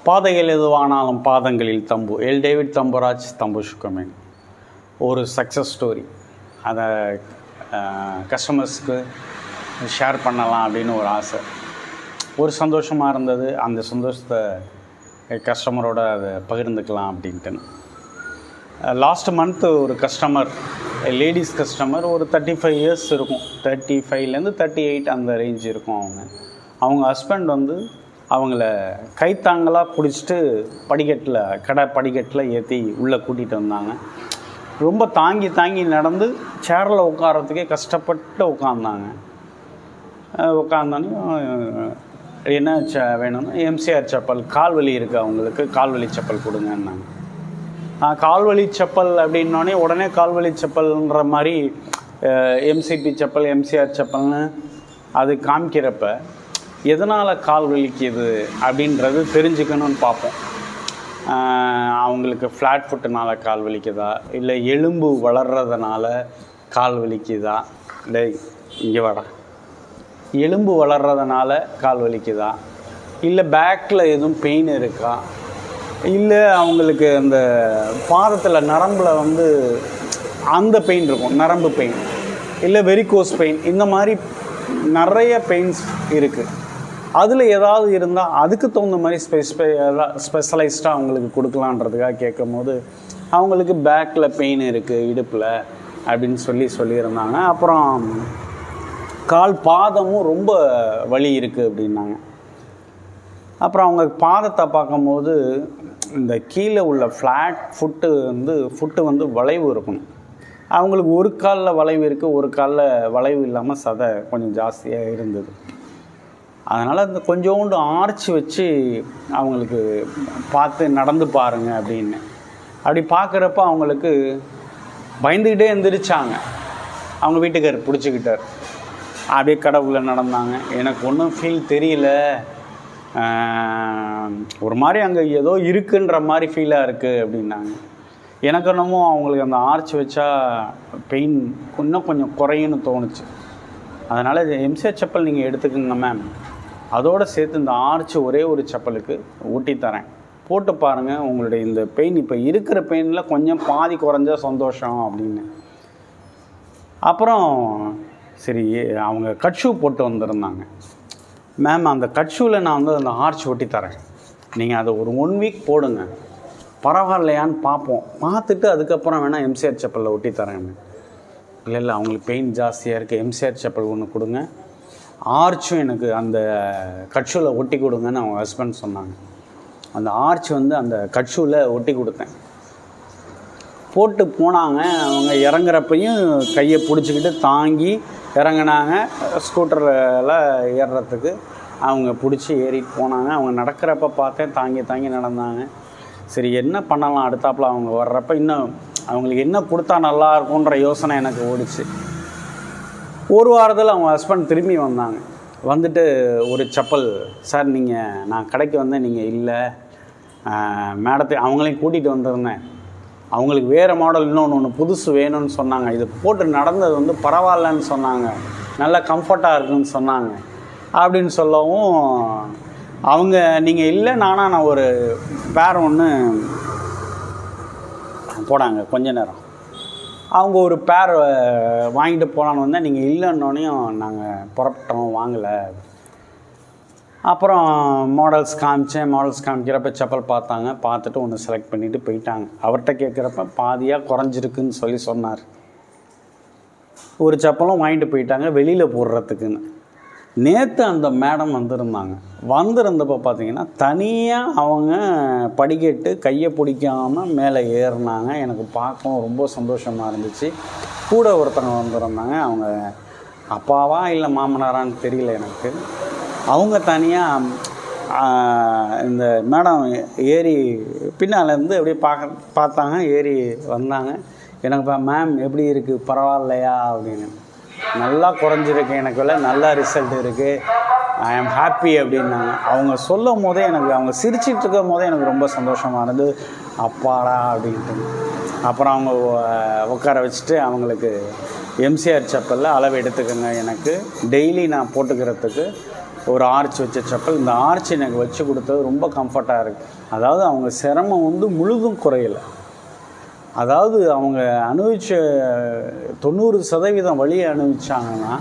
பாதைகள் எதுவானாலும் பாதங்களில் தம்பு. டேவிட் தம்புராஜ் தம்பு சுக்கமேன். ஒரு சக்ஸஸ் ஸ்டோரி, அதை கஸ்டமர்ஸ்க்கு ஷேர் பண்ணலாம் அப்படின்னு ஒரு ஆசை, ஒரு சந்தோஷமாக இருந்தது. அந்த சந்தோஷத்தை கஸ்டமரோட அதை பகிர்ந்துக்கலாம் அப்படின்ட்டு. லாஸ்ட் மந்த்து ஒரு கஸ்டமர், லேடிஸ் கஸ்டமர், ஒரு 35 இயர்ஸ் இருக்கும், 35லேருந்து 38 அந்த ரேஞ்ச் இருக்கும். அவங்க ஹஸ்பண்ட் அவங்கள கைத்தாங்களாக பிடிச்சிட்டு கடை படிக்கட்டில் ஏற்றி உள்ளே கூட்டிகிட்டு வந்தாங்க. ரொம்ப தாங்கி நடந்து சேரில் உட்காரத்துக்கே கஷ்டப்பட்டு உட்காந்தாங்க. உட்காந்தோன்னே என்ன வேணும்னா எம்சிஆர் செப்பல், கால்வலி இருக்குது அவங்களுக்கு, கால்வலி செப்பல் கொடுங்கன்னாங்க. கால்வலி செப்பல் அப்படின்னோடனே உடனே கால்வலி செப்பல்ன்ற மாதிரி எம்சிபி செப்பல், எம்சிஆர் செப்பல்னு அது காமிக்கிறப்ப எதனால் கால் வலிக்குது அப்படின்றது தெரிஞ்சுக்கணும்னு பார்ப்போம். அவங்களுக்கு ஃப்ளாட் ஃபுட்டுனால கால் வலிக்குதா, இல்லை எலும்பு வளர்கிறதுனால கால் வலிக்குதா, இல்லை இங்கே வாடா, எலும்பு வளர்கிறதுனால கால் வலிக்குதா, இல்லை பேக்கில் எதுவும் பெயின் இருக்கா, இல்லை அவங்களுக்கு அந்த பாதத்தில் நரம்பில் அந்த பெயின் இருக்கும், நரம்பு பெயின், இல்லை வெரிகோஸ் பெயின், இந்த மாதிரி நிறைய பெயின்ஸ் இருக்குது. அதில் ஏதாவது இருந்தால் அதுக்கு தகுந்த மாதிரி ஸ்பெஷலைஸ்டாக அவங்களுக்கு கொடுக்கலான்றதுக்காக கேட்கும் போது அவங்களுக்கு பேக்கில் பெயின் இருக்குது, இடுப்பில் அப்படின்னு சொல்லியிருந்தாங்க. அப்புறம் கால் பாதமும் ரொம்ப வலி இருக்குது அப்படின்னாங்க. அப்புறம் அவங்க பாதத்தை பார்க்கும்போது இந்த கீழே உள்ள ஃப்ளாட் ஃபுட்டு வளைவு இருக்கணும். அவங்களுக்கு ஒரு காலில் வளைவு இருக்குது, ஒரு காலில் வளைவு இல்லாமல் சதை கொஞ்சம் ஜாஸ்தியாக இருந்தது. அதனால் அந்த கொஞ்சோண்டு ஆர்ச்சி வச்சு அவங்களுக்கு பார்த்து நடந்து பாருங்க அப்படின்னு. அப்படி பார்க்குறப்ப அவங்களுக்கு பயந்துக்கிட்டே எந்திரிச்சாங்க. அவங்க வீட்டுக்காரர் பிடிச்சிக்கிட்டார், அப்படியே கடவுள நடந்தாங்க. எனக்கு ஒன்றும் ஃபீல் தெரியல, ஒரு மாதிரி அங்கே ஏதோ இருக்குன்ற மாதிரி ஃபீலாக இருக்குது அப்படின்னாங்க. எனக்கு என்னமோ அவங்களுக்கு அந்த ஆர்ச் வச்சா பெயின் இன்னும் கொஞ்சம் குறையுன்னு தோணுச்சு. அதனால் எம்சிஆர் செப்பல் நீங்கள் எடுத்துக்கோங்க மேம், அதோடு சேர்த்து இந்த ஆர்ச் ஒரே ஒரு செப்பலுக்கு ஊட்டி தரேன், போட்டு பாருங்கள், உங்களுடைய இந்த பெயின் இப்போ இருக்கிற பெயினில் கொஞ்சம் பாதி குறைஞ்சா சந்தோஷம் அப்படின்னு. அப்புறம் சரி, அவங்க கட்ஷூ போட்டு வந்திருந்தாங்க. மேம் அந்த கட்ஷூவில் நான் அந்த ஆர்ச் ஒட்டி தரேன், நீங்கள் அதை ஒரு 1 வீக் போடுங்க, பரவாயில்லையான்னு பார்ப்போம், பார்த்துட்டு அதுக்கப்புறம் வேணால் எம்சிஆர் செப்பலில் ஒட்டி தரேன். இல்லை அவங்களுக்கு பெயின் ஜாஸ்தியாக இருக்குது, எம்சிஆர் செப்பல் ஒன்று கொடுங்க, ஆர்ச்சும் எனக்கு அந்த கட்ஷூவில் ஒட்டி கொடுங்கன்னு அவங்க ஹஸ்பண்ட் சொன்னாங்க. அந்த ஆர்ச் அந்த கட்ஷூவில் ஒட்டி கொடுத்தேன். போட்டு போனாங்க. அவங்க இறங்குறப்பையும் கையை பிடிச்சிக்கிட்டு தாங்கி இறங்கினாங்க. ஸ்கூட்டரில் ஏறுறதுக்கு அவங்க பிடிச்சி ஏறிட்டு போனாங்க. அவங்க நடக்கிறப்ப பார்த்தேன் தாங்கி நடந்தாங்க. சரி என்ன பண்ணலாம், அடுத்தாப்பில் அவங்க வர்றப்ப இன்னும் அவங்களுக்கு என்ன கொடுத்தா நல்லா இருக்குன்ற யோசனை எனக்கு ஓடிச்சு. ஒரு வாரத்தில் அவங்க ஹஸ்பண்ட் திரும்பி வந்தாங்க. வந்துட்டு ஒரு செப்பல், சார் நான் கடைக்கு வந்தேன், நீங்கள் இல்லை, மேடத்தை அவங்களையும் கூட்டிகிட்டு வந்திருந்தேன், அவங்களுக்கு வேறு மாடல் இன்னொன்று புதுசு வேணும்னு சொன்னாங்க, இது போட்டு நடந்தது பரவாயில்லன்னு சொன்னாங்க, நல்லா கம்ஃபர்ட்டாக இருக்குன்னு சொன்னாங்க அப்படின்னு சொல்லவும் அவங்க நீங்கள் இல்லை நான் ஒரு பேர் ஒன்று போடாங்க. கொஞ்ச நேரம் அவங்க ஒரு பேர் வாங்கிட்டு போகலான்னு வந்தால் நீங்கள் இல்லைன்னொன்னையும் நாங்கள் புறப்பட்டோம், வாங்கலை. அப்புறம் மாடல்ஸ் காமிக்கிறப்ப செப்பல் பார்த்தாங்க, பார்த்துட்டு ஒன்று செலக்ட் பண்ணிவிட்டு போயிட்டாங்க. அவர்கிட்ட கேட்குறப்ப பாதியாக குறைஞ்சிருக்குன்னு சொன்னார். ஒரு செப்பலும் வாங்கிட்டு போயிட்டாங்க வெளியில் போடுறதுக்குன்னு. நேற்று அந்த மேடம் வந்திருந்தப்போ பார்த்தீங்கன்னா தனியாக அவங்க படிக்கட்டு கையை பிடிக்காமல் மேலே ஏறினாங்க. எனக்கு பார்க்கவும் ரொம்ப சந்தோஷமாக இருந்துச்சு. கூட ஒருத்தவங்க வந்திருந்தாங்க, அவங்க அப்பாவா இல்லை மாமனாரான்னு தெரியல எனக்கு. அவங்க தனியாக இந்த மேடம் ஏறி பின்னாலேருந்து அப்படியே பார்த்தாங்க, ஏறி வந்தாங்க. எனக்கு மேம் எப்படி இருக்குது, பரவாயில்லையா அப்படின்னு. நல்லா குறைஞ்சிருக்கு, எனக்கு நல்லா ரிசல்ட் இருக்குது, ஐ ஆம் ஹாப்பி அப்படின்னாங்க. அவங்க சொல்லும் போதே அவங்க சிரிச்சிட்டு இருக்கும் போதே எனக்கு ரொம்ப சந்தோஷமாக இருந்தது. அப்பாடா அப்படின்ட்டு. அப்புறம் அவங்க உட்கார வச்சுட்டு அவங்களுக்கு எம்சிஆர் செப்பலில் அளவு எடுத்துக்கோங்க, எனக்கு டெய்லி நான் போட்டுக்கிறதுக்கு ஒரு ஆர்ச் வச்ச செப்பல். இந்த ஆர்ச் எனக்கு வச்சு கொடுத்தது ரொம்ப கம்ஃபர்ட்டாக இருக்குது. அதாவது அவங்க சிரமம் வந்து முழுதும் குறையலை. அதாவது அவங்க அனுபவித்த 90% வழியை அனுபவிச்சாங்கன்னா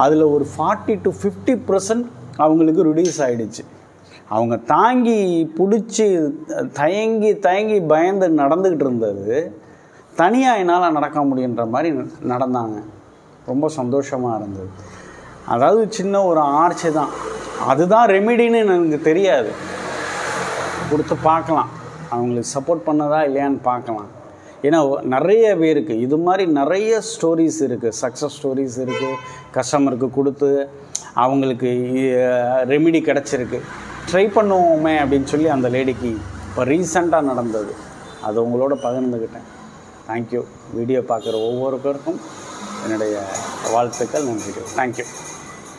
அதில் ஒரு 40 to 50% அவங்களுக்கு ரிடியூஸ் ஆகிடுச்சு. அவங்க தாங்கி பிடிச்சி தயங்கி பயந்து நடந்துக்கிட்டு இருந்தது தனியாக என்னால் நடக்க முடியுன்ற மாதிரி நடந்தாங்க. ரொம்ப சந்தோஷமாக இருந்தது. அதாவது சின்ன ஒரு ஆர்ச்சி தான், அதுதான் ரெமிடின்னு எனக்கு தெரியாது. கொடுத்து பார்க்கலாம், அவங்களுக்கு சப்போர்ட் பண்ணதா இல்லையான்னு பார்க்கலாம். ஏன்னா நிறைய பேருக்கு இது மாதிரி நிறைய ஸ்டோரிஸ் இருக்குது, சக்ஸஸ் ஸ்டோரிஸ் இருக்குது. கஸ்டமருக்கு கொடுத்து அவங்களுக்கு ரெமிடி கிடச்சிருக்கு. ட்ரை பண்ணுவோமே அப்படின்னு சொல்லி அந்த லேடிக்கு இப்போ ரீசெண்டாக நடந்தது. அது உங்களோட பகிர்ந்துக்கிட்டேன். தேங்க்யூ. வீடியோ பார்க்குற ஒவ்வொருத்தருக்கும் என்னுடைய வாழ்த்துக்கள், நன்றிகள். தேங்க்யூ.